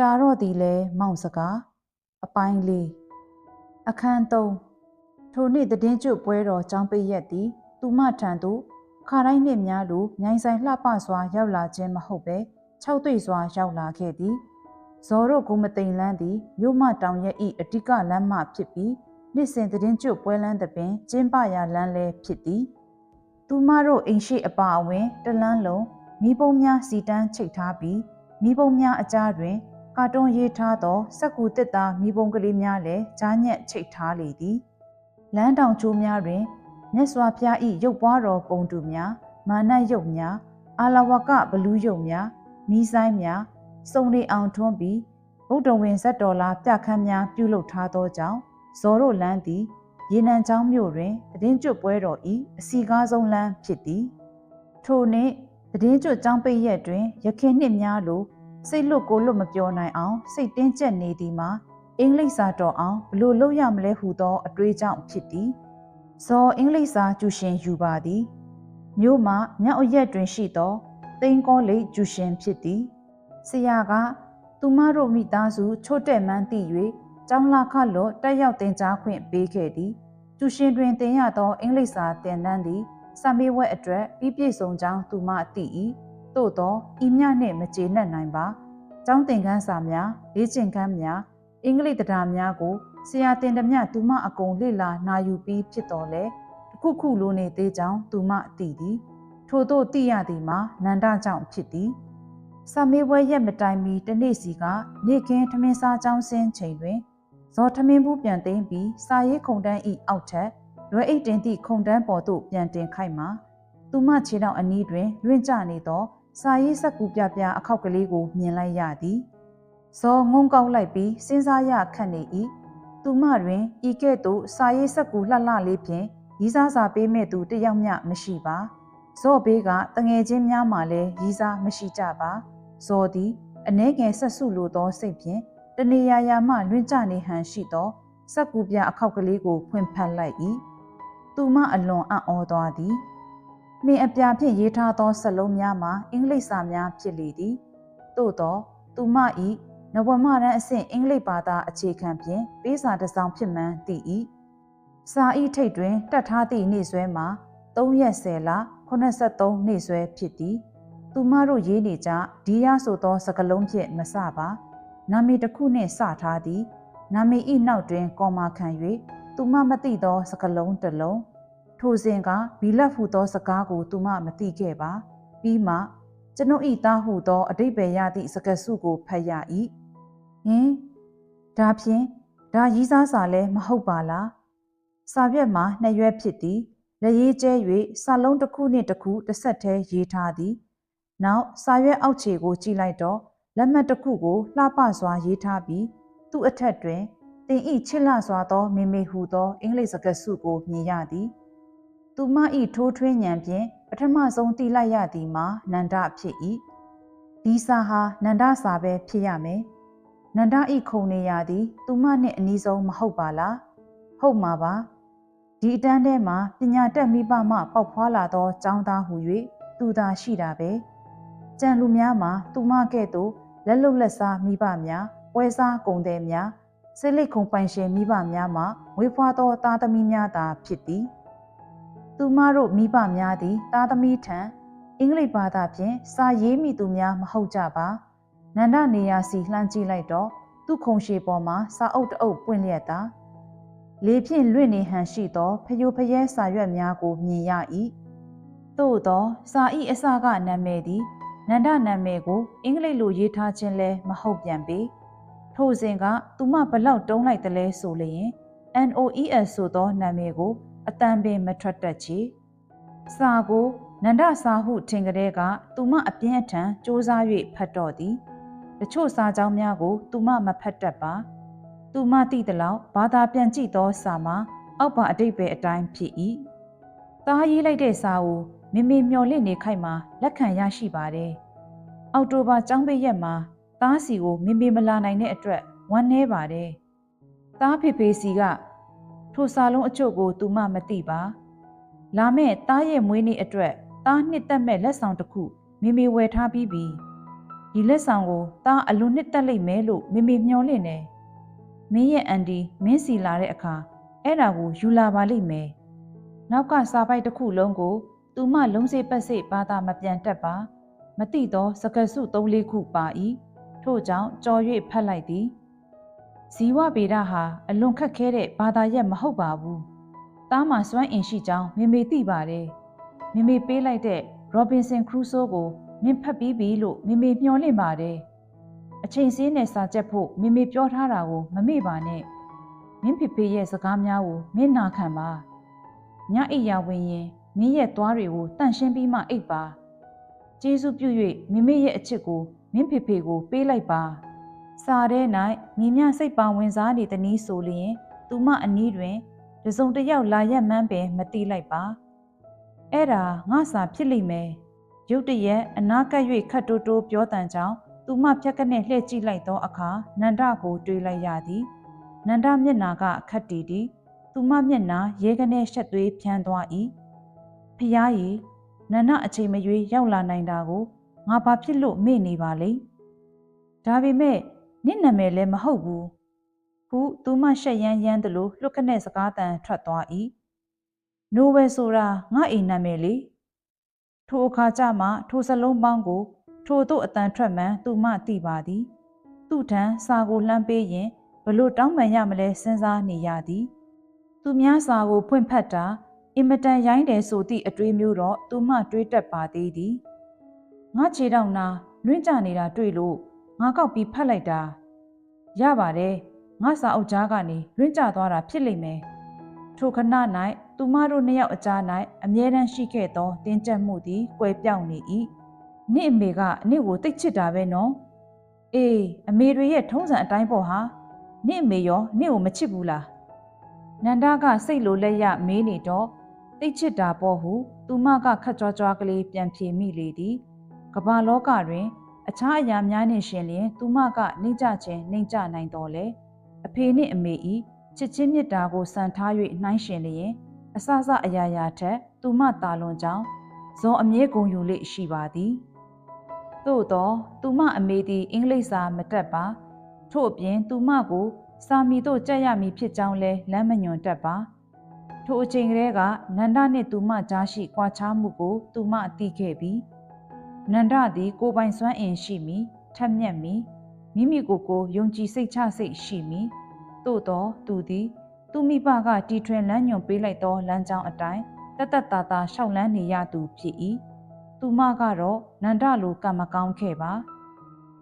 ကြာတော့သည်လဲမောင်စကားအပိုင်းလေးအခန်း3ထိုနေ့သတင်းကျွတ်ပွဲတော်ចောင်းပိတ်ရက်သည်သူမထံသို့ခါတိုင်းနှင့်များလိုမြိုင်ဆိုင်လှပစွာရောက်လာခြင်းမဟုတ်ပဲ၆တွေ့စွာရောက်လာခဲ့သည်ဇော်တို့ကိုမသိမ်လန်းသည်မြို့မတောင်ရဲ့ဤအဓိကလမ်းမဖြစ်ပြီးနှစ်စဉ်သတင်းကျွတ်ပွဲလမ်းသပင်ကျင်းပရာလမ်းလဲဖြစ်သည်သူမတို့အိမ်ရှိအပါအဝင်တလန်းလုံးမိဘုံများစီတန်းချိတ်ထားပြီးမိဘုံများအကြားတွင်ကာတွန်းရေးထားသောစက်ကူတစ်သားမိဘုံကလေးများလည်းကြားညက်ချိတ်ထားလေသည်လမ်းတောင်ချိုးများတွင်မြတ်စွာဘုရား၏ရုပ်ပွားတော်ပုံတူများမာနရုပ်များအာလဝကဘလူးရုပ်များမိဆိုင်များစုံလီအောင်ထွန်းပြီးဗုဒ္ဓဝင်ဇတ်တော်လာပြခန်းများပြုလုပ်ထားသောကြောင့်ဇော်တို့လမ်းသည်ရေနံချောင်းမြို့တွင်သတင်းကျွတ်ပွဲတော်၏အစီကားဆုံးလမ်းဖြစ်သည်ထိုနေ့သတင်းကျွတ်ကျောင်းပိတ်ရက်တွင်ရခင်နှစ်များလိုစိတ်လွတ်ကိုလွတ်မပြောနိုင်အောင်စိတ်တင်းကျပ်နေသည်မှာအင်္ဂလိပ်စာတော်အောင်ဘလို့လုပ်ရမလဲဟူသောအတွေးကြောင့်ဖြစ်သည်ဇော်အင်္ဂလိပ်စာကျူရှင်ယူပါသည်မြို့မှာမြောက်အရက်တွင်ရှိသောသိန်းကောလိပ်ကျူရှင်ဖြစ်သည်ဆရာကသူမတို့မိသားစုချို့တဲ့မှန်းသိ၍ကျောင်းလာခလော့တက်ရောက်သင်ကြားခွင့်ပေးခဲ့သည်ကျူရှင်တွင်သင်ရသောအင်္ဂလိပ်စာသင်တန်းသည်စာမေးပွဲအတွက်ပြီးပြည့်စုံကြောင်းသူမသိ၏သို့သောဤမျှနှင့်မကျေနပ်နိုင်ပါကျောင်းသင်ခန်းစာများလေ့ကျင့်ခန်းများအင်္ဂလိပ်တရားများကိုဆရာတင်သည်မြသူမအကုန်လေ့လာနာယူပြီးဖြစ်တော်လဲတစ်ခုခုလိုနေသေးကြောင်းသူမသိသည်ထို့သို့သိရသည်မှာနန္ဒကြောင့်ဖြစ်သည်စာမေးပွဲရက်မတိုင်မီတနေ့စီကနေ့ခင်းထမင်းစားကျောင်းဆင်းချိန်တွင်ဇော်ထမင်းဘူးပြန်သိမ်းပြီးစာရေးခုံတန်းဤအောက်ထက်လွယ်အိတ်တင်သည့်ခုံတန်းပေါ်သို့ပြန်တင်ခိုက်မှာသူမခြေထောက်အနီးတွင်လွင့်ကျနေသောစာရေးစက်ကူပြပြအခောက်ကလေးကိုမြင်လိုက်ရသည်ဇော်ငုံကောက်လိုက်ပြီးစဉ်းစားရခတ်နေ၏သူမတွင်ဤကဲ့သို့စာရေးစက်ကူလှလှလေးဖြင့်ရီးစားစာပေးမဲ့သူတယောက်မျှမရှိပါဇော်ဘေးကတငယ်ချင်းများမှလည်းရီးစားမရှိကြပါဇော်သည်အနှဲငယ်ဆက်စုလိုသောစိတ်ဖြင့်တနေရာရာမှလွင့်ကျနေဟန်ရှိသောစက်ကူပြအခောက်ကလေးကိုဖွင့်ဖတ်လိုက်၏သူမအလွန်အံ့ဩသွားသည်မင်းအပြာဖြင့်ရေးထားသောစလုံးများမှာအင်္ဂလိပ်စာများဖြစ်လေသည်သို့သောသူမ၏နဝမရန်အဆင့်အင်္ဂလိပ်ဘာသာအခြေခံဖြင့်ပေးစာတစ်စောင်ဖြစ်မှန်းသိ၏စာဤထိပ်တွင်တတ်ထားသည့်နေ့စွဲမှာ3ရက်10လ83နေ့စွဲဖြစ်သည်သူမတို့ရေးနေကြဒီရဆိုသောစကားလုံးဖြင့်မစပါနာမည်တစ်ခုနှင့်စထားသည်နာမည်ဤနောက်တွင်ကော်မာခံ၍သူမမသိသောစကားလုံးတစ်လုံးထိုစဉ်ကဘီလက်ဟူသောစကားကိုသူမမသိခဲ့ပါပြီးမှကျွန်ုပ်ဤသားဟုသောအတိတ်ပဲရသည့်စကားစုကိုဖတ်ရ၏ဟင်ဒါဖြင့်ဒါရီးစားစာလဲမဟုတ်ပါလားစာရွက်မှာနှစ်ရွက်ဖြစ်သည်လက်ရေးကျဲ၍စာလုံးတစ်ခုနှင့်တစ်ခုတစ်ဆက်တည်းရေးထားသည်နောက်စာရွက်အောက်ခြေကိုကြည့်လိုက်တော့လက်မှတ်တစ်ခုကိုလှပစွာရေးထားပြီးသူ့အထက်တွင်တင်ဤချစ်လှစွာသောမေမေဟူသောအင်္ဂလိပ်စကားစုကိုမြင်ရသည်သူမဤထိုးထွင်းဉဏ်ဖြင့်ပထမဆုံးသိလိုက်ရသည်မှာနန္ဒဖြစ်၏ဒီစာဟာနန္ဒစာပဲဖြစ်ရမယ်နန္ဒဤခုံနေရသည်သူမနှင့်အနီးဆုံးမဟုတ်ပါလားဟုတ်မှာပါဒီအတန်းထဲမှာပညာတတ်မိဘမှပေါက်ဖွာလာသောကျောင်းသားဟူ၍သူသာရှိတာပဲကြံလူများမှာသူမကဲ့သို့လက်လုတ်လက်စားမိဘများပွဲစားကုန်သည်များစိတ်လိတ်ခုံပိုင်ရှင်မိဘများမှဝေဖွာသောသားသမီးများသာဖြစ်သည်သူမတို့မိဘများသည်သားသမီးထံအင်္ဂလိပ်ဘာသာဖြင့်စာရေးမိသူများမဟုတ်ကြပါနန္ဒနေရာစီလှမ်းကြည့်လိုက်တော့သူ့ခုံရှေပေါ်မှာစာအုပ်တအုပ်ပွင့်လျက်သာလေဖြင့်လွင့်နေဟန်ရှိသောဖယိုဖယဲစာရွက်များကိုမြင်ရ၏သို့သောစာဤအစကနာမည်သည်နန္ဒနာမည်ကိုအင်္ဂလိပ်လိုရေးထားခြင်းလဲမဟုတ်ပြန်ပေထိုစဉ်ကသူမဘလောက်တုံးလိုက်တယ်လဲဆိုလျင် NOES ဆိုသောနာမည်ကိုအတန်ပင်မထွက်တတ်ချေစာကိုနန္ဒစာဟုထင်ကြတဲ့ကသူမအပြင်းအထန်စ조사၍ဖတ်တော့သည်တချို့စာကြောင်းများကိုသူမမဖတ်တတ်ပါသူမသိသလောက်ဘာသာပြန်ကြည့်သောစာမှာအောက်ပါအတိတ်ပဲအတိုင်းဖြစ်၏သားရေးလိုက်တဲ့စာကိုမေမေမျော်လင့်နေခိုက်မှာလက်ခံရရှိပါတယ်အောက်တိုဘာကျောင်းပိတ်ရက်မှာသားစီကိုမေမေမလာနိုင်တဲ့အတွက်ဝမ်းနည်းပါတယ်သားဖေဖေစီကထိုစာလုံးအချို့ကိုသူမမသိပါလာမဲ့သားရဲ့မွေးနေ့အတွက်သားနှစ်သက်မဲ့လက်ဆောင်တစ်ခုမေမေဝယ်ထားပြီးပြီရ ဒီလက်ဆောင်ကိုတားအလွန်နှစ်တက်လိုက်မယ်လို့မေမျှော်လင့်တယ်မင်းရဲ့အန်ဒီမင်းစီလာတဲ့အခါအဲ့ဒါကိုယူလာပါလိမ့်မယ်နောက်ကစာပိုက်တစ်ခုလုံးကိုသူမလုံးစေပတ်စေဘာသာမပြန်တတ်ပါမသိတော့စကားစု3-4ခုပါ၏ထို့ကြောင့်ကြော်၍ဖတ်လိုက်သည်ဇီဝဗေဒဟာအလွန်ခက်ခဲတဲ့ဘာသာရပ်မဟုတ်ပါဘူးတားမှစွမ်းအင်ရှိကြောင်းမေသိပါတယ်မေပေးလိုက်တဲ့ Robinson Crusoe ကိုမင်းဖတ်ပြီးပြီလို့မေမျှော်လင့်ပါတယ်အချိန်စင်းနဲ့စာချက်ဖို့မေပြောထားတာကိုမမေ့ပါနဲ့မင်းဖေရဲ့စကားများကိုမင်းနာခံပါညအိယာဝင်ရင်မင်းရဲ့သွားတွေကိုတန့်ရှင်းပြီးမှအိပ်ပါကျေးဇူးပြု၍မေရဲ့အချစ်ကိုမင်းဖေကိုပေးလိုက်ပါစာထဲ၌မိမြစိတ်ပါဝင်စားနေသည်နည်းဆိုလျင်သူမအနီးတွင်တစုံတစ်ယောက်လာရက်မှန်းပင်မတိလိုက်ပါအဲ့ဒါငါစာဖြစ်လိမ့်မယ်ရုတ်တရက်အနာကပ်၍ခတ်တိုးတိုးပြောတန်ကြောင်းသူမဖြက်ကနေလှည့်ကြည့်လိုက်သောအခါနန္ဒကိုတွေးလိုက်ရသည်နန္ဒမျက်နာကအခက်တီသည်သူမမျက်နာရဲကနေရှက်သွေးဖြန်းသွား၏ဖျားရီနန္ဒအချိန်မရွေးရောက်လာနိုင်တာကိုငါဘာဖြစ်လို့မေ့နေပါလိမ့်ဒါပေမဲ့နင့်နာမည်လည်းမဟုတ်ဘူးခုသူမရှက်ရမ်းရမ်းသလိုလွတ်ခနဲ့စကားတန်ထွက်သွား၏နိုဝယ်ဆိုတာငါအိမ်နာမည်လေထိုအခါကျမှထိုစလုံးပေါင်းကိုထိုတို့အတန်ထွက်မှန်သူမသိပါသည်သူ့ထံစာကိုလှမ်းပေးရင်ဘလို့တောင်းပန်ရမလဲစဉ်းစားနေရသည်သူများစာကိုဖွင့်ဖတ်တာအင်မတန်ရိုင်းတယ်ဆိုသည့်အတွေးမျိုးတော့သူမတွေးတတ်ပါသေးသည်ငါခြေထောက်နာလွင့်ကျနေတာတွေ့လို့ငါကောက်ပြီးဖတ်လိုက်တာရပါတယ်ငါစာအုပ်ကြားကနေလွင့်ကျသွားတာဖြစ်လိမ့်မယ်ထိုခဏ၌သူမတို့နှစ်ယောက်အကြား၌အမြဲတမ်းရှိခဲ့သောတင်းကျပ်မှုသည်ကွယ်ပြောင်းနေ၏နင့်အမေကနင့်ကိုတိတ်ချစ်တာပဲနော်အေးအမေတွေရဲ့ထုံးစံအတိုင်းပေါ့ဟာနင့်အမေရောနင့်ကိုမချစ်ဘူးလားနန္ဒကစိတ်လိုလက်ရမေးနေတော့တိတ်ချစ်တာပေါ့ဟုသူမကခက်ကြွားကြွားကလေးပြန်ဖြေမိလေသည်ကမ္ဘာလောကတွင်အခြားအရာများနှင့်ရှင်လျင်သူမကနှိမ့်ချခြင်းနှိမ့်ချနိုင်တော်လေအဖေနှင့်အမေ၏ချစ်ချင်းမြတ်တာကိုစံထား၍နှိုင်းရှင်လျင်အစစအရာရာထက်သူမတာလွန်ကြောင်းဇော်အမြဲကုန်ယူလေရှိပါသည်သို့သောသူမအမေသည်အင်္ဂလိပ်စာမတတ်ပါထို့အပြင်သူမကိုစာမီတို့ကြက်ရမည်ဖြစ်ကြောင်းလဲလမ်းမညွန်တတ်ပါထိုအချိန်ကလေးကနန္ဒနှင့်သူမကြားရှိကွာခြားမှုကိုသူမသိခဲ့ပြီးနန္ဒသည်ကိုယ်ပိုင်စွမ်းအင်ရှိမည်ထက်မြက်မည်မိမိကိုယုံကြည်စိတ်ချစိတ်ရှိမည်သို့သောသူသည်သူမိဘကတီထွင်လမ်းညွန်ပေးလိုက်သောလမ်းကြောင်းအတိုင်းတတ်တာတာရှောက်လန်းနေရသူဖြစ်၏သူမကတော့နန္ဒလိုကံမကောင်းခဲ့ပါ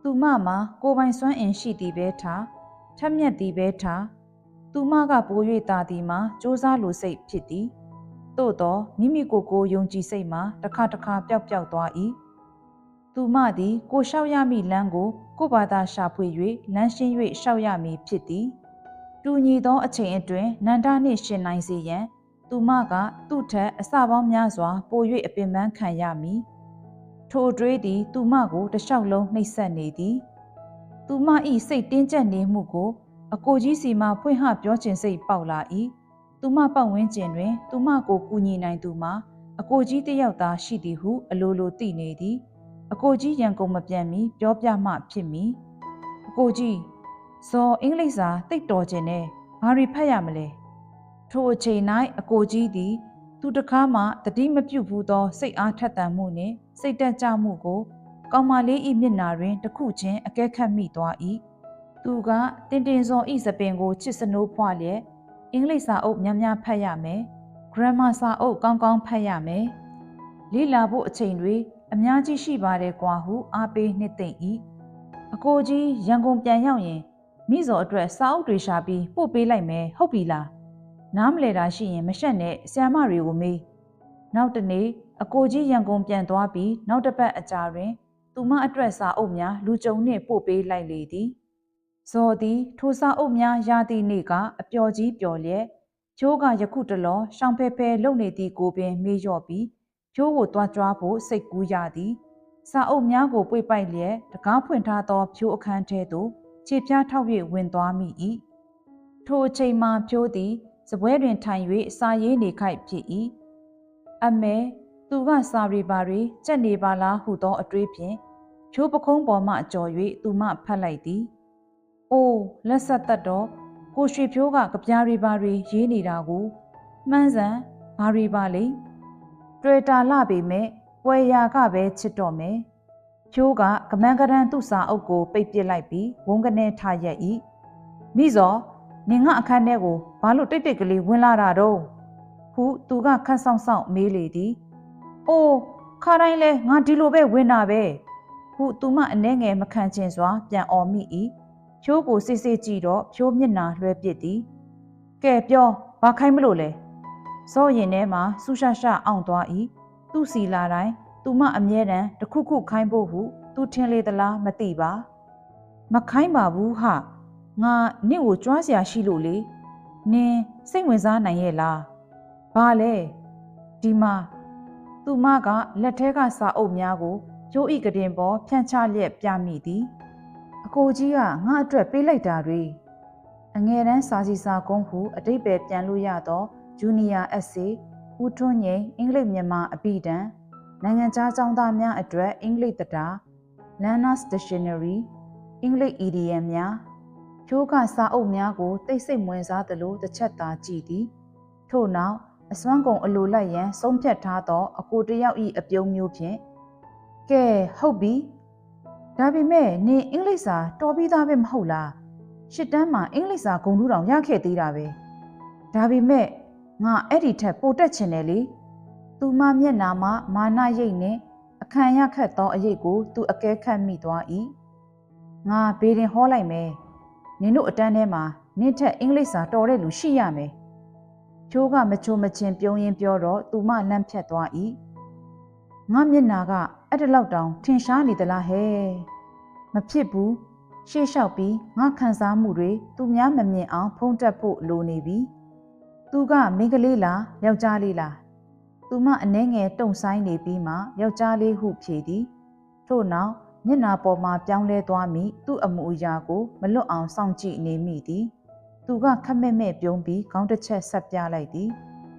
သူမမှာကိုယ်ပိုင်စွမ်းအင်ရှိသည်ပဲထားထက်မြက်သည်ပဲထားသူမကပို၍တာသည်မှာစ조사လိုစိတ်ဖြစ်သည်သို့သောမိမိကိုယုံကြည်စိတ်မှာတစ်ခါပျောက်သွား၏သူမသည်ကိုလျှောက်ရမည့်လမ်းကိုကိုဘာသာရှာဖွေ၍လမ်းရှင်း၍လျှောက်ရမည်ဖြစ်သည်တူညီသောအချိန်အတွင်းနန္ဒနှင့်ရှင်နိုင်စေရန်သူမကသူ့ထက်အစပေါင်းများစွာပို၍အပင်ပန်းခံရမည်ထိုတွေးသည်သူမကိုတစ်လျှောက်လုံးနှိပ်စက်နေသည်သူမ၏စိတ်တင်းကျပ်နေမှုကိုအကိုကြီးစီမှဖွင့်ဟပြောချင်စိတ်ပေါက်လာ၏သူမပတ်ဝန်းကျင်တွင်သူမကိုကူညီနိုင်သူမှာအကိုကြီးတစ်ယောက်သာရှိသည်ဟုအလိုလိုသိနေသည်အကိုကြီးရန်ကုန်မပြန်မီပြောပြမှဖြစ်မည်အကိုကြီးဇော်အင်္ဂလိပ်စာတိတ်တော်ခြင်းနဲ့ဘာတွေဖတ်ရမလဲထိုအချိန်၌အကိုကြီးသည်သူတကားမှတတိမပြုတ်ဘူးသောစိတ်အားထက်သန်မှုနှင့်စိတ်တက်ကြမှုကိုကောင်မလေး၏မျက်နာတွင်တစ်ခုချင်းအကဲခတ်မိသွား၏သူကတင်စော်၏စပင်ကိုချစ်စနိုးဖွာလျက်အင်္ဂလိပ်စာအုပ်များများဖတ်ရမယ် grammar စာအုပ်ကောင်းကောင်းဖတ်ရမယ်လေ့လာဖို့အချိန်တွေအများကြီးရှိပါတယ်ကွာဟုအားပေးနှစ်သိမ့်၏အကိုကြီးရန်ကုန်ပြန်ရောက်ရင်မိစော်အတွက်စာအုပ်တွေရှာပြီးပို့ပေးလိုက်မယ်ဟုတ်ပြီလားနားမလဲတာရှိရင်မရှက်နဲ့ဆရာမတွေကိုမေးနောက်တနေ့အကိုကြီးရန်ကုန်ပြန်သွားပြီးနောက်တစ်ပတ်အကြာတွင်သူမအတွက်စာအုပ်များလူကြုံနှင့်ပို့ပေးလိုက်လေသည်ဇော်သည်ထိုစာအုပ်များရသည့်နေ့ကအပျော်ကြီးပျော်လျက်ကျိုးကယခုတလောရှောင်ဖဲဖဲလုံနေသည့်ကိုပင်မေးလျော့ပြီးကျိုးကိုတွားကြွားဖို့စိတ်ကူးရသည်စာအုပ်များကိုပွေပိုက်လျက်တကားဖွင့်ထားသောဖြိုးအခန်းထဲသို့ခြေပြားထောက်၍ဝင်သွားမိ၏ထိုအချိန်မှဖြိုးသည်စပွဲတွင်ထိုင်၍စာရေးနေခိုက်ဖြစ်၏အမဲသူကစာရီပါတွေကြက်နေပါလားဟုသောအတွေးဖြင့်ဖြ ဖြိုးပခုံးပေါ်မှကြော်၍သူမဖတ်လိုက်သည်။အိုးလက်ဆက်သက်တော့ကိုရွှေဖြိုးကကြပြားတွေပါတွေရေးနေတာကိုမှန်းစံဘာတွေပါလိမ့်တွေ့တာလှပေမဲ့ပွဲရာကပဲချစ်တော့မယ်။ဖြိုးကကမန်းကရန်သူ့စာအုပ်ကိုပိတ်ပစ်လိုက်ပြီးဝုန်းကနေထားရက်၏မိစောနင်ငါအခန်းထဲကိုဘာလို့တိတ်တိတ်ကလေးဝင်လာတာတော့ဟုသူကခတ်ဆောင်ဆောင်မေးလေသည်အိုးခါတိုင်းလဲငါဒီလိုပဲဝင်တာပဲဟုသူမအနှဲငယ်မခံချင်စွာပြန်អော်မိ၏ဖြိုးကိုစစ်စစ်ကြည့်တော့ဖြိုးမျက်နှာလွှဲပစ်သည်ကဲပြောဘာခိုင်းမလို့လဲစောရင်ထဲမှာဆူရှာရှာအောင်သွား၏သူ့စီလာတိုင်းသူမအမြဲတမ်းတခုခုခိုင်းဖို့ဟုသူထင်လေသလားမသိပါမခိုင်းပါဘူးဟာငါနင့်ကိုကြွားစရာရှိလို့လေနင်စိတ်ဝင်စားနိုင်ရဲ့လားဘာလဲဒီမှာသူမကလက်ထဲကစာအုပ်များကိုကျိုးဤကတင်ပေါ်ဖြန့်ချလျက်ပြမိသည်အကိုကြီးကငါအတွက်ပေးလိုက်တာတွေအငယ်တန်းစာစီစာကုန်းဟုအတိတ်ပဲပြန်လို့ရတော့ဂျူနီယာအက်ဆေဦးထွန်းငိန်အင်္ဂလိပ်မြန်မာအပိဓာန်နိုင်ငံခြားကျောင်းသားများအတွက်အင်္ဂလိပ်တတာ Learner's Dictionary အင်္ဂလိပ် idiom များဖြိုးကစာအုပ်များကိုတိတ်ဆိတ်မဝင်စားသလိုတစ်ချက်သာကြည့်သည်ထို့နောက်အစွမ်းကုန်အလိုလိုက်ရန်ဆုံးဖြတ်ထားသောအကိုတယောက်၏အပြုံးမျိုးဖြင့်ကဲဟုတ်ပြီဒါပေမဲ့နင်အင်္ဂလိပ်စာတော်ပြီးသားပဲမဟုတ်လားရှစ်တန်းမှာအင်္ဂလိပ်စာဂုဏ်ထူးတောင်ရခဲ့သေးတာပဲဒါပေမဲ့ငါအဲ့ဒီထက်ပိုတက်ချင်တယ်လေသူမမျက်နာမှာမာနရိပ်နဲ့အခမ်းရခတ်သောအရေးကိုသူအကဲခတ်မိသွား၏ငါဘေးရင်ဟောလိုက်မယ်နင်တို့အတန်းထဲမှာနင့်ထက်အင်္ဂလိပ်စာတော်တဲ့လူရှိရမယ်ချိုးကမချိုမချင်းပြုံးရင်ပြောတော့သူမလန့်ဖြတ်သွား၏ငါမျက်နာကအဲ့ဒီလောက်တောင်ထင်ရှားနေသလားဟဲ့မဖြစ်ဘူးရှေ့လျှောက်ပြီးငါခံစားမှုတွေသူများမမြင်အောင်ဖုံးတက်ဖို့လိုနေပြီသူကမိန်းကလေးလားယောက်ျားလေးလားသူမအနှဲငယ်တုံဆိုင်နေပြီးမှယောက်ျားလေးဟုဖြေသည်ထို့နောက်မျက်နာပေါ်မှာပြောင်းလဲသွားမိသူ့အမူအရာကိုမလွတ်အောင်စောင့်ကြည့်နေမိသည်သူကခက်မဲ့မဲ့ပြုံးပြီးခေါင်းတစ်ချက်ဆက်ပြလိုက်သည်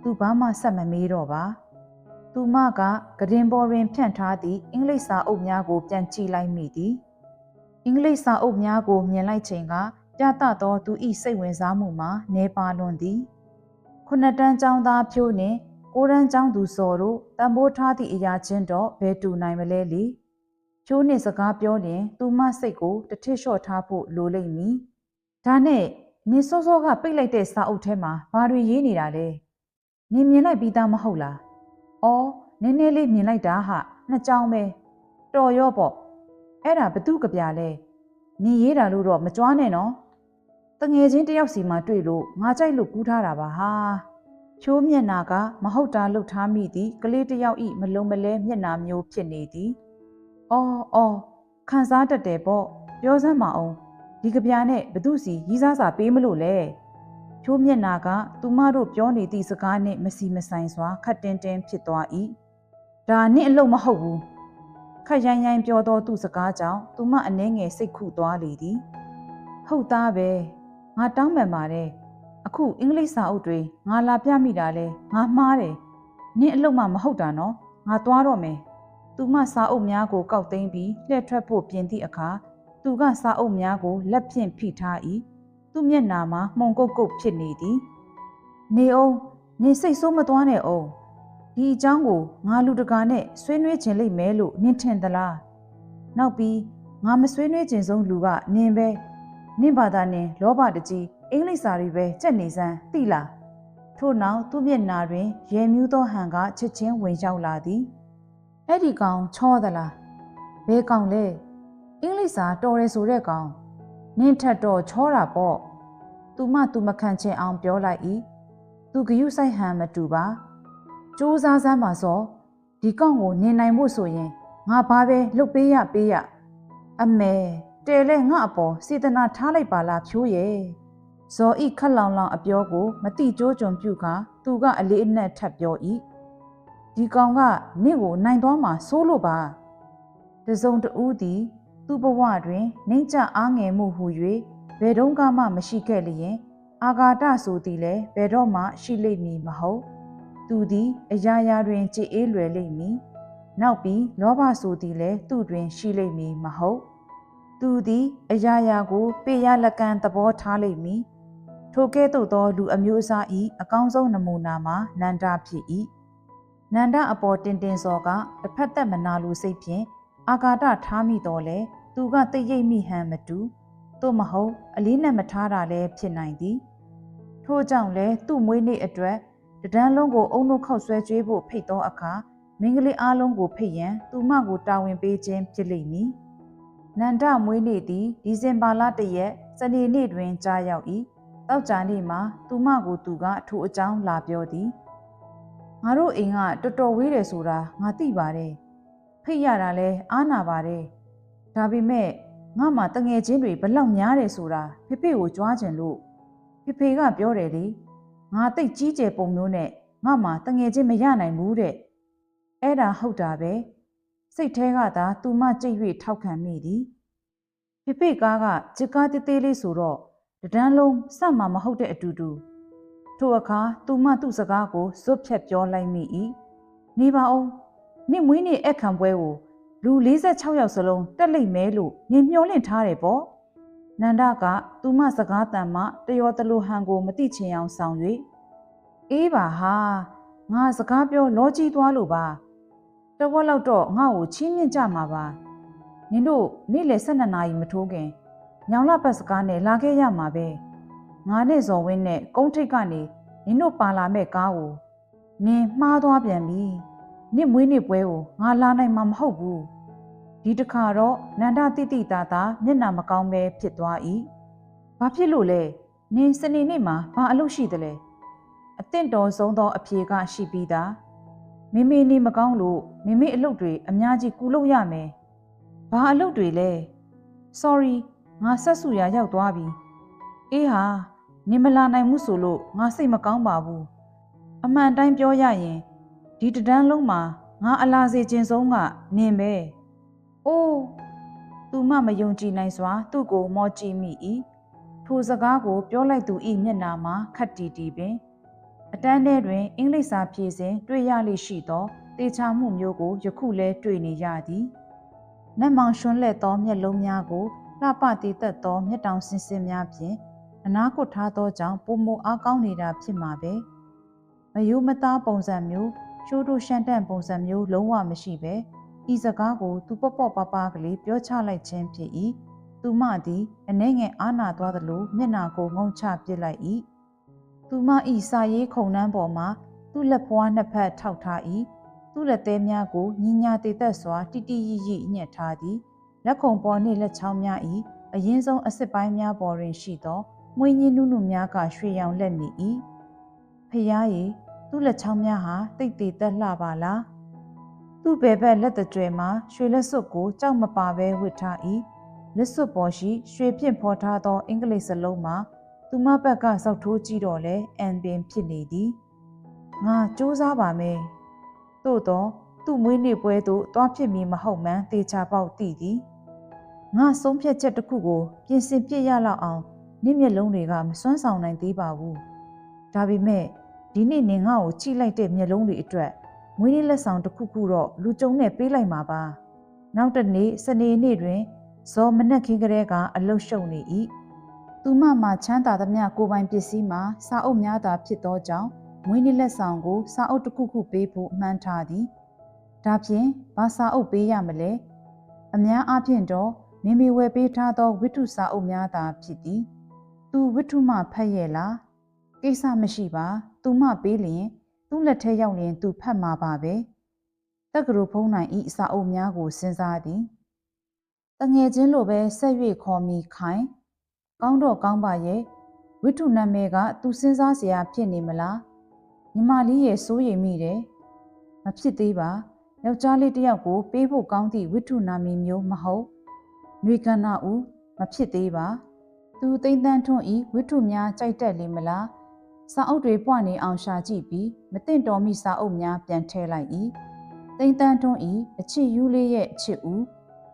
သူဘာမှဆက်မမေးတော့ပါသူမကကရင်ပေါ်တွင်ဖြန့်ထားသည့်အင်္ဂလိပ်စာအုပ်များကိုပြန်ကြည့်လိုက်မိသည်အင်္ဂလိပ်စာအုပ်များကိုမြင်လိုက်ချိန်ကပြသသောသူ၏စိတ်ဝင်စားမှုမှာနေပါလွန်သည်ခုနှစ်တန်းကျောင်းသားဖြိုးနှင့်ကိုးတန်းကျောင်းသူစော်တို့တံပိုးထားသည့်အရာချင်းတော့ဘယ်တူနိုင်မလဲလေဖြိုးနှင့်စကားပြောရင်သူမစိတ်ကိုတထစ်လျှော့ထားဖို့လိုလိမ့်မည်ဒါနဲ့နင်စောစောကပိတ်လိုက်တဲ့စာအုပ်ထဲမှာဘာတွေရေးနေတာလဲနင်မြင်လိုက်ပြီးသားမဟုတ်လားအော်နည်းနည်းလေးမြင်လိုက်တာဟာနှစ်ကြောင်းပဲတော်ရောပေါ့အဲ့ဒါဘသူကပြလဲနင်ရေးတာလို့တော့မကြွားနဲ့နော်တငယ်ချင်းတယောက်စီမှတွေ့လို့ငါကြိုက်လို့ကူးထားတာပါဟာချိုးမျက်နာကမဟုတ်တာလှုပ်ထားမိသည်ကလေးတယောက်ဤမလုံးမလဲမျက်နာမျိုးဖြစ်နေသည်အော်ခံစားတတ်တယ်ပေါ့ပြောစမ်းမအောင်ဒီကပြာနဲ့ဘသူစီရီးစားစာပေးမလို့လဲချိုးမျက်နာကသူမတို့ပြောနေသည့်စကားနှင့်မစီမဆိုင်စွာခတ်တင်းတင်းဖြစ်သွား၏ဒါနင့်အလုပ်မဟုတ်ဘူးခက်ရိုင်းရိုင်းပြောသောသူစကားကြောင့်သူမအနှဲငယ်စိတ်ခုသွားလေသည်ဟုတ်သားပဲငါတောင်းပန်ပါတယ်အခုအင်္ဂလိပ်စာအုပ်တွေငါလာပြမိတာလဲငါမှားတယ်နင့်အလုပ်မှမဟုတ်တာနော်ငါသွားတော့မယ်သူမစာအုပ်များကိုကောက်သိမ်းပြီးလှည့်ထွက်ဖို့ပြင်သည့်အခါသူကစာအုပ်များကိုလက်ဖြင့်ဖိထား၏သူ့မျက်နာမှာမှုန်ကုတ်ကုတ်ဖြစ်နေသည်နေအောင်နေစိတ်ဆိုးမသွားနဲ့အောင်ဒီအကြောင်းကိုငါလူတကာနဲ့ဆွေးနွေးခြင်းလိမ့်မယ်လို့နင်ထင်သလားနောက်ပြီးငါမဆွေးနွေးခြင်းဆုံးလူကနင်ပဲနင့်ဘာသာနင်လောဘတကြီးအင်္ဂလိပ်စာတွေပဲကြက်နေစမ်းသိလားထို့နောက်သူ့မျက်နာတွင်ရဲမြူးသောဟန်ကချက်ချင်းဝင်ရောက်လာသည်အဲ့ဒီကောင်ချောသလားဘဲကောင်လဲအင်္ဂလိပ်စာတော်ရဲဆိုတဲ့ကောင်နင့်ထက်တော့ချောတာပေါ့သူမခံချင်အောင်ပြောလိုက်၏သူဂယုဆိုင်ဟန်မတူပါစူးစားစမ်းပါစောဒီကောင်ကိုနင်နိုင်ဖို့ဆိုရင်ငါဘာပဲလုပ်ပေးရအမေတဲလဲငါအပေါ်စေတနာထားလိုက်ပါလားဖြိုးရဲ့ဇော်ဤခက်လောင်လောင်အပြောကိုမတိကျိုးကြုံပြုကာသူကအလေးအနက်ထပ်ပြော၏ဒီကောင်ကနင့်ကိုနိုင်သွားမှာစိုးလို့ပါတစုံတဦးသည်သူ့ဘဝတွင်နှိမ့်ချအားငယ်မှုဟု၍ဘယ်တော့မှမရှိခဲ့လျင်အာဃာတဆိုသည်လည်းဘယ်တော့မှရှိလိမ့်မည်မဟုတ်သူသည်အရာရာတွင်ကြည်အေးလွယ်လိမ့်မည် နောက်ပြီးလောဘဆိုသည်လည်းသူ့တွင်ရှိလိမ့်မည်မဟုတ်သူသည်အရာရာကိုပေးရလက်ကံသဘောထားလိမ့်မည်ထိုကဲ့သို့သောလူအမျိုးအစား၏အကောင်းဆုံးနမူနာမှာနန္ဒဖြစ်၏နန္ဒအပေါ်တင်တင်စောကတစ်ဖက်သက်မနာလိုစိတ်ဖြင့်အာကာဒထားမိတော်လဲသူကသိရိပ်မိဟန်မတူသို့မဟုတ်အလေးနဲ့မထားတာလည်းဖြစ်နိုင်သည်ထို့ကြောင့်လဲသူ့မွေးနေ့အတွက်တဒန်းလုံးကိုအုံနှုတ်ခောက်ဆွဲကြွေးဖို့ဖိတ်သောအခါမင်္ဂလိအားလုံးကိုဖိတ်ရန်သူမကိုတာဝန်ပေးခြင်းဖြစ်လိမ့်မည်နန္ဒမွေးနေ့သည်ဒီဇင်ဘာလ1ရက်စနေနေ့တွင်ကြာရောက်၏တောက်ကြနေ့မှာသူမကိုသူကထိုအကြောင်းလာပြောသည်ငါတို့အိမ်ကတော်တော်ဝေးတယ်ဆိုတာငါသိပါတယ်ဖိတ်ရတာလဲအားနာပါတယ်ဒါပေမဲ့ငါမှတငယ်ချင်းတွေဘလောက်များတယ်ဆိုတာဖေဖေကိုကြွားချင်လို့ဖေဖေကပြောတယ်လေငါတိတ်ကြီးကျယ်ပုံမျိုးနဲ့ငါမှတငယ်ချင်းမရနိုင်ဘူးတဲ့အဲ့ဒါဟုတ်တာပဲစိတ်แท้ကသာသူမကြိတ်၍ထောက်ခံမိသည်ဖေဖေကားကဂျစ်ကားတေးသေးလေးဆိုတော့တဒန်းလုံးစမှမဟုတ်တဲ့အတူတူထိုအခါသူမသူ့စကားကိုဇွတ်ဖြတ်ပြောလိုက်မိ၏နေပါအောင်နေ့မွေးနေ့အခမ်းပွဲကိုလူ46ယောက်စလုံးတက်လိမ့်မယ်လို့နေမျှော်လင့်ထားတယ်ပေါ့နန္ဒကသူမစကားတန်မှတယောတလူဟန်ကိုမသိချင်အောင်ဆောင်၍အေးပါဟာငါစကားပြောလောကြီးသွားလို့ပါတဝက်လောက်တော့ငါ့ကိုချီးမြှင့်ကြမှာပါနင်တို့နေ့လယ်12နာရီမထိုးခင်ညောင်လပတ်စကားနဲ့လာခဲ့ရမှာပဲငါနဲ့ဇော်ဝင်းနဲ့ကုန်းထိပ်ကနေနင်တို့ပါလာမဲ့ကားကိုနင်မှားသွားပြန်ပြီနေ့မွေးနေ့ပွဲကိုငါလာနိုင်မှာမဟုတ်ဘူးဒီတစ်ခါတော့နန္ဒတိတိတာတာမျက်နှာမကောင်းပဲဖြစ်သွား၏ဘာဖြစ်လို့လဲနင်စနေနေ့မှာဘာအလုပ်ရှိသလဲအသင့်တော်ဆုံးသောအဖြေကရှိပြီးသားမိမိနေမကောင်းလို့မိမိအလုပ်တွေအများကြီးကူလုပ်ရမယ်ဘာအလုပ်တွေလဲ sorry ငါဆက်စုရရောက်သွားပြီအေးဟာနေမလာနိုင်မှုဆိုလို့ငါစိတ်မကောင်းပါဘူးအမှန်တိုင်းပြောရရင်ဒီတဒန်းလုံးမှာငါအလားစေခြင်းဆုံးကနင်ပဲအိုးသူမမယုံကြည်နိုင်စွာသူ့ကိုမောကြည့်မိ၏ထိုစကားကိုပြောလိုက်သူ၏မျက်နှာမှာခတ်တီတီပင်အတန်းထဲတွင်အင်္ဂလိပ်စာဖြေစဉ်တွေ့ရလိရှိသောတေချာမှုမျိုးကိုယခုလဲတွေ့နေရသည်နတ်မောင်ရွှန်းလက်သောမျက်လုံးများကိုလှပတည်သက်သောမျက်တောင်စင်စစ်များဖြင့်အနားကွထားသောကြောင့်ပုံမအားကောင်းနေတာဖြစ်မှာပဲမယိုးမသားပုံစံမျိုးရှိုးတို့ရှန်တန့်ပုံစံမျိုးလုံးဝမရှိပဲဤစကားကိုသူပေါ့ပေါ့ပါပါကလေးပြောချလိုက်ခြင်းဖြစ်၏သူမသည်အနှဲငယ်အားနာသွားသလိုမျက်နှာကိုငုံချပစ်လိုက်၏သူမဤစာရေးခုံနှန်းပေါ်မှာသူ့လက်ဖွားနှစ်ဖက်ထောက်ထား၏သူ့လက်သေးများကိုညီညာတည်သက်စွာတိတိရိရိညှက်ထားသည်လက်ခုံပေါ်နှင့်လက်ချောင်းများ၏အရင်ဆုံးအစစ်ပိုင်းများပေါ်တွင်ရှိသောမွေးညင်းနုနုများကရွှေရောင်လက်နေ၏ဖျားရည်သူ့လက်ချောင်းများဟာတိတ်တည်သက်လှပါလားသူ့ဘယ်ဘက်လက်တကြွယ်မှာရွှေလက်စွပ်ကိုကြောက်မပါဘဲဝတ်ထား၏လက်စွပ်ပေါ်ရှိရွှေဖြင့်ဖော်ထားသောအင်္ဂလိပ်စလုံးမှာသူမဘက်ကစောက်ထိုးကြည့်တော့လဲအန်ပင်ဖြစ်နေသည်ငါစူးစမ်းပါမယ်သို့တော့သူ့မွေးနေ့ပွဲသို့တွားဖြစ်မည်မဟုတ်မှန်းသေချာပေါက်သိသည်ငါဆုံးဖြတ်ချက်တစ်ခုကိုပြင်ဆင်ပြစ်ရလောက်အောင်နင့်မျက်လုံးတွေကမစွမ်းဆောင်နိုင်သေးပါဘူးဒါပေမဲ့ဒီနေ့နင်ငါ့ကိုကြည့်လိုက်တဲ့မျက်လုံးတွေအတွက်မွေးနေ့လက်ဆောင်တစ်ခုခုတော့လူကြုံနဲ့ပေးလိုက်မှာပါနောက်တစ်နေ့စနေနေ့တွင်ဇော်မနက်ခင်းကလေးကအလုရှုံနေ၏သူမမှချမ်းသာသမျှကိုပိုင်ပစ္စည်းမှာစာအုပ်များသာဖြစ်သောကြောင့်မွေးနေ့လက်ဆောင်ကိုစာအုပ်တစ်ခုခုပေးဖို့မှန်းထားသည်ဒါဖြင့်ဘာစာအုပ်ပေးရမလဲအများအားဖြင့်တော့မိမိဝယ်ပေးထားသောဝတ္ထုစာအုပ်များသာဖြစ်သည်သူဝတ္ထုမှဖတ်ရဲ့လားကိစ္စမရှိပါသူမပေးလျင်သူ့လက်ထဲရောက်လျင်သူဖတ်မှာပါပဲတက္ကသိုလ်ဖုံးနိုင်ဤစာအုပ်များကိုစဉ်းစားသည်တငယ်ချင်းလိုပဲဆက်၍ခေါ်မိခိုင်ကောင်းတော့ကောင်းပါရဲ့ဝတ္ထုနာမည်ကသူစဉ်းစားစရာဖြစ်နေမလားညီမလေးရဲ့စိုးရိမ်မိတယ်မဖြစ်သေးပါယောက်ျားလေးတစ်ယောက်ကိုပေးဖို့ကောင်းသည့်ဝတ္ထုနာမည်မျိုးမဟုတ်ຫນွေကန္နာဦးမဖြစ်သေးပါသူသိမ့်တန်းထွန်းဤဝတ္ထုများကြိုက်တတ်လေမလားစာအုပ်တွေပွနေအောင်ရှာကြည့်ပြီးမသင့်တော်မိစာအုပ်များပြန်ထည့်လိုက်၏သိမ့်တန်းထွန်းဤအချစ်ယူးလေးရဲ့အချစ်ဦး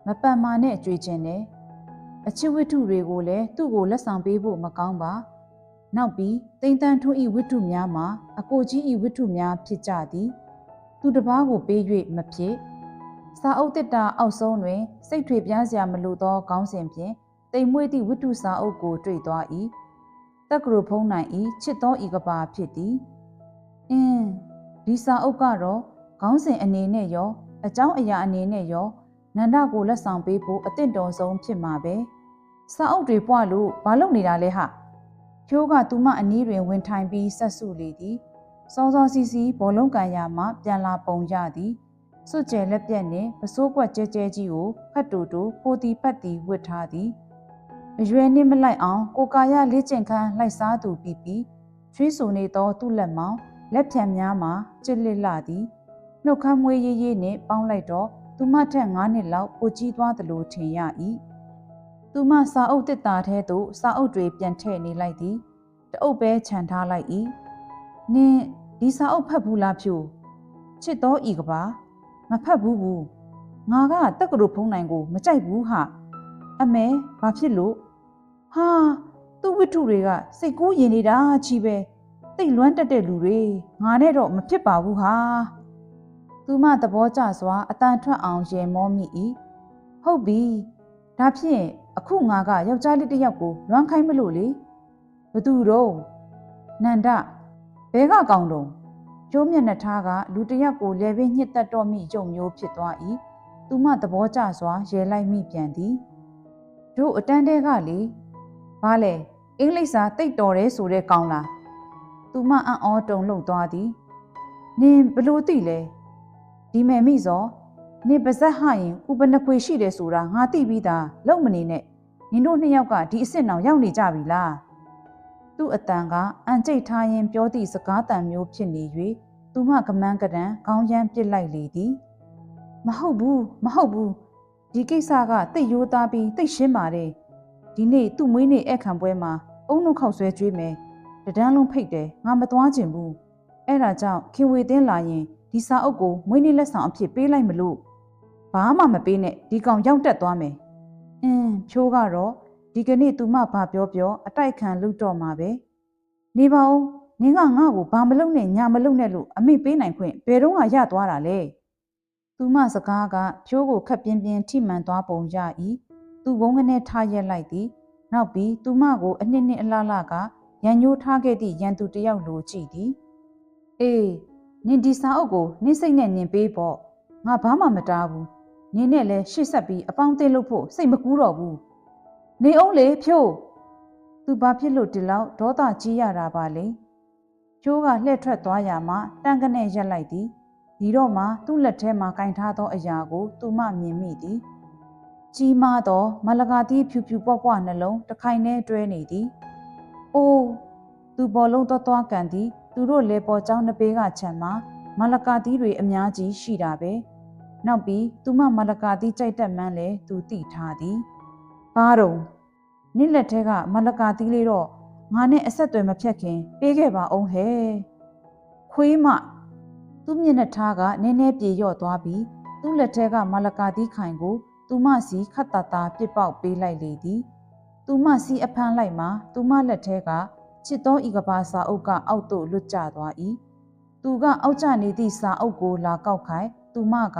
မပန်မာနဲ့ကြွေခြင်းနဲ့အချစ်ဝတ္ထုတွေကိုလည်းသူ့ကိုလက်ဆောင်ပေးဖို့မကောင်းပါနောက်ပြီးသိမ့်တန်းထွန်းဤဝတ္ထုများမှာအကိုကြီးဤဝတ္ထုများဖြစ်ကြသည်သူတစ်ပါးကိုပေး၍မဖြစ် စာအုပ်တစ်တာအောက်ဆုံးတွင်စိတ်ထွေပြန်းစရာမလိုသောခေါင်းစဉ်ဖြင့်တိမ်မွေ့သည့်ဝတ္ထုစာအုပ်ကိုတွေ့သွား၏တက္ကသိုလ်ဖုံးနိုင်၏ချစ်သောဤကဘာဖြစ်သည်ဒီစာအုပ်ကတော့ခေါင်းစဉ်အနေနဲ့ရောအကြောင်းအရာအနေနဲ့ရောနန္ဒကိုလက်ဆောင်ပေးဖို့အသင့်တော်ဆုံးဖြစ်မှာပဲစာအုပ်တွေပွားလို့ဘာလုပ်နေတာလဲဟာဖြိုးကသူမအနီးတွင်ဝင်ထိုင်ပြီးဆက်စုလေသည်စောစောစီစီဘောလုံးကန်ရမှပြန်လာပုံရသည်စွတ်ကျဲလက်ပြက်နှင့်ပစိုးကွက်ကျဲကျဲကြီးကိုဖတ်တူတူပိုတီပတ်တီဝတ်ထားသည်အရွယ်နှင့်မလိုက်အောင်ကိုကာရလေးကျင်ခန်းလိုက်စားသူပြီးချွေးဆူနေသောသူ့လက်မောင်လက်ဖြံများမှာကျစ်လစ်လာသည်နှုတ်ခမ်းမွေးရေးရေးနှင့်ပေါင်းလိုက်တော့သူမထက်9နှစ်လောက်ပိုကြီးသွားသလိုထင်ရ၏သူမစာအုပ်တစ်တာထဲသို့စာအုပ်တွေပြန်ထည့်နေလိုက်သည်တအုပ်ပဲခြံထားလိုက်၏နင်ဒီစာအုပ်ဖတ်ဘူးလားဖြူချစ်တော်ဤကပါမဖတ်ဘူးငါကတက္ကသိုလ်ဖုံးနိုင်ကိုမကြိုက်ဘူးဟာအမဲဘာဖြစ်လို့ဟာသူ့ဝိထုတွေကစိတ်ကူးရင်နေတာချီပဲတိတ်လွမ်းတက်တဲ့လူတွေငါနဲ့တော့မဖြစ်ပါဘူးဟာသူမသဘောကျစွာအတန်ထွက်အောင်ရေမောမိ၏ဟုတ်ပြီဒါဖြင့်အခုငါကယောက်ျားလေးတစ်ယောက်ကိုလွမ်းခိုင်းမလို့လေဘသူတော့နန္ဒဘဲကကောင်တော့ကျိုးမျက်နှာထားကလူတစ်ယောက်ကိုလဲပင်ညှစ်တက်တော့မိကြုံမျိုးဖြစ်သွား၏သူမသဘောကျစွာရေလိုက်မိပြန်သည်တို့အတန်းတဲကလေဘာလဲအင်္ဂလိပ်စာတိတ်တော်တယ်ဆိုတဲ့ကောင်လားသူမအံ့ဩတုန်လှုပ်သွားသည်နင်ဘလို့သိလဲဒီမယ်မိစောနင်ပါဇက်ဟရင်ဥပနခွေရှိတယ်ဆိုတာငါသိပြီးသားလုံမနေနဲ့နင်တို့နှစ်ယောက်ကဒီအစ်စ်နောင်ရောက်နေကြပြီလားသူ့အတန်ကအန်ကျိတ်ထားရင်ပြောသည့်စကားတန်မျိုးဖြစ်နေ၍သူမကမန်းကတန်ခေါင်းရမ်းပစ်လိုက်လေသည်မဟုတ်ဘူးဒီကိစ္စကတိတ်ရိုးသားပြီးတိတ်ရှင်းပါတယ်ဒီနေ့သူ့မွေးနေ့အခမ်းပွဲမှာအုံနှုတ်ခောက်ဆွဲကျွေးမယ်တဒန်းလုံးဖိတ်တယ်ငါမသွားချင်ဘူးအဲ့ဒါကြောင့်ခင်ဝေတင်းလာရင်ဒီစာအုပ်ကိုမွေးနေ့လက်ဆောင်အဖြစ်ပေးလိုက်မလို့ဘာမှမပေးနဲ့ဒီကောင်ရောက်တက်သွားမယ်ဖြိုးကတော့ဒီကနေ့သူမဘာပြောအတိုက်ခံလုပ်တော့မှာပဲနေပါဦးနင်ကငါ့ကိုဘာမလုပ်နဲ့ညာမလုပ်နဲ့လို့အမိပေးနိုင်ခွင့်ဘယ်တော့မှရသွားတာလဲသူမစကားကဖြိုးကိုခက်ပြင်းပြင်းထိမှန်သွားပုံရ၏သူဘုံကနေထားရက်လိုက်သည်နောက်ပြီးသူမကိုအနှစ်အလားလားကရန်ညိုးထားခဲ့သည့်ရန်သူတယောက်လိုကြည့်သည်အေးနင်ဒီစာအုပ်ကိုနင်စိတ်နဲ့နင်ပေးပေါ့ငါဘာမှမတားဘူးနင်နဲ့လည်းရှေ့ဆက်ပြီးအပေါင်းအသင်းလုပ်ဖို့စိတ်မကူးတော့ဘူးနေအောင်လေဖြိုးသူဘာဖြစ်လို့ဒီလောက်ဒေါသကြီးရတာပါလဲဖြိုးကလှည့်ထွက်သွားရမှတန်ကနေရက်လိုက်သည်ဒီတော့မှသူ့လက်ထဲမှာကင်ထားသောအရာကိုသူမမြင်မိသည်ကြီးမားသောမလကာတိဖြူဖြူပွားပွားနှလုံးတစ်ခိုင်နဲ့တွဲနေသည်အိုးသူဘောလုံးသွားကန်သည်သူတို့လေပေါ်ကျောင်းနှစ်ပေကခြံမှာမလကာတိတွေအများကြီးရှိတာပဲနောက်ပြီးသူမမလကာတိကြိုက်တတ်မှန်းလဲသူသိထားသည်ဘာတော့နင့်လက်ထဲကမလကာတိလေးတော့ငါနဲ့အဆက်အသွယ်မဖြတ်ခင်ပေးခဲ့ပါအောင်ဟဲ့ခွေးမသူ့မျက်နှာထားကနည်းနည်းပြေလျော့သွားပြီးသူ့လက်ထဲကမလကာတိခိုင်ကိုသူမစီခတ်တာတာပစ်ပေါက်ပေးလိုက်လေသည်သူမစီအဖမ်းလိုက်မှသူမလက်ထဲကချစ်သောဤကဘာစာအုပ်ကအောက်သို့လွတ်ကျသွား၏သူကအောက်ကျနေသည့်စာအုပ်ကိုလာကောက်ခိုင်သူမက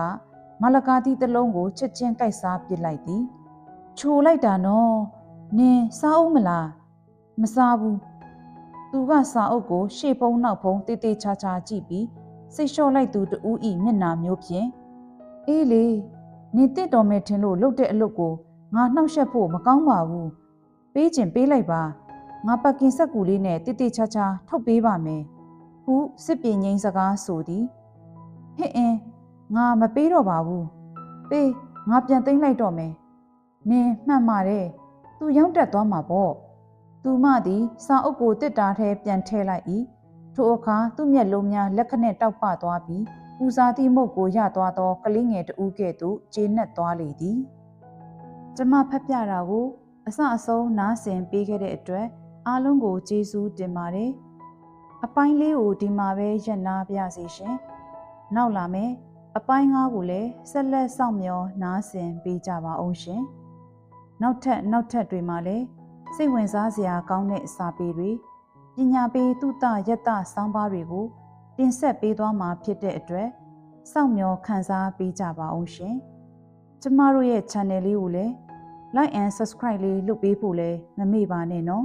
မလကာတိတစ်လုံးကိုချက်ချင်းကိုက်စားပစ်လိုက်သည်ချိုလိုက်တာနော်နင်စားအောင်မလားမစားဘူးသူကစာအုပ်ကိုရှေ့ဖုံးနောက်ဖုံးတေးသေးချာချာကြည့်ပြီးစိတ်လျှော့လိုက်သူတူဤမျက်နှာမျိုးဖြင့်အေးလေနင်တစ်တော်မယ်ထင်လို့လှုပ်တဲ့အလုပ်ကိုငါနှောက်ယှက်ဖို့မကောင်းပါဘူးပေးချင်ပေးလိုက်ပါငါပတ်ကင်ဆက်ကူလေးနဲ့တေးသေးချာချာထုတ်ပေးပါမယ်ဟုစစ်ပင်ငိမ့်စကားဆိုသည်ဟဲ့ငါမပေးတော့ပါဘူးပေးငါပြန်သိမ်းလိုက်တော့မယ်နင်မှန်ပါတယ်သူရောက်တက်သွားမှာပေါ့သူမသည်စာအုပ်ကိုတစ်တာထဲပြန်ထည့်လိုက်၏ထိုအခါသူ့မျက်လုံးများလက်ခနဲ့တောက်ပသွားပြီးပူစာသည့်မုတ်ကိုရသွားသောကလေးငယ်တဦးကဲ့သို့ကျေနပ်သွားလေသည်ကျမဖတ်ပြတာကိုအစအဆုံးနားဆင်ပေးခဲ့တဲ့အတွက်အားလုံးကိုကျေးဇူးတင်ပါတယ်အပိုင်းလေးကိုဒီမှာပဲရပ်နားပြစီရှင်နောက်လာမယ်အပိုင်း9ကိုလည်းဆက်လက်စောင့်မျှော်နားဆင်ပေးကြပါအောင်ရှင်နောက်ထပ်တွေမှာလည်းစိတ်ဝင်စားစရာကောင်းတဲ့စာပေတွေပညာပေးသုတယတ္တဆောင်းပါးတွေကိုတင်ဆက်ပေးသွားမှာဖြစ်တဲ့အတွက် စောင့်မျှော်ခန်းစားပေးကြပါအောင်ရှင်ကျမတို့ရဲ့ channel လေးကိုလည်း like and subscribe လေးလုပ်ပေးဖို့လည်းမမေ့ပါနဲ့နော်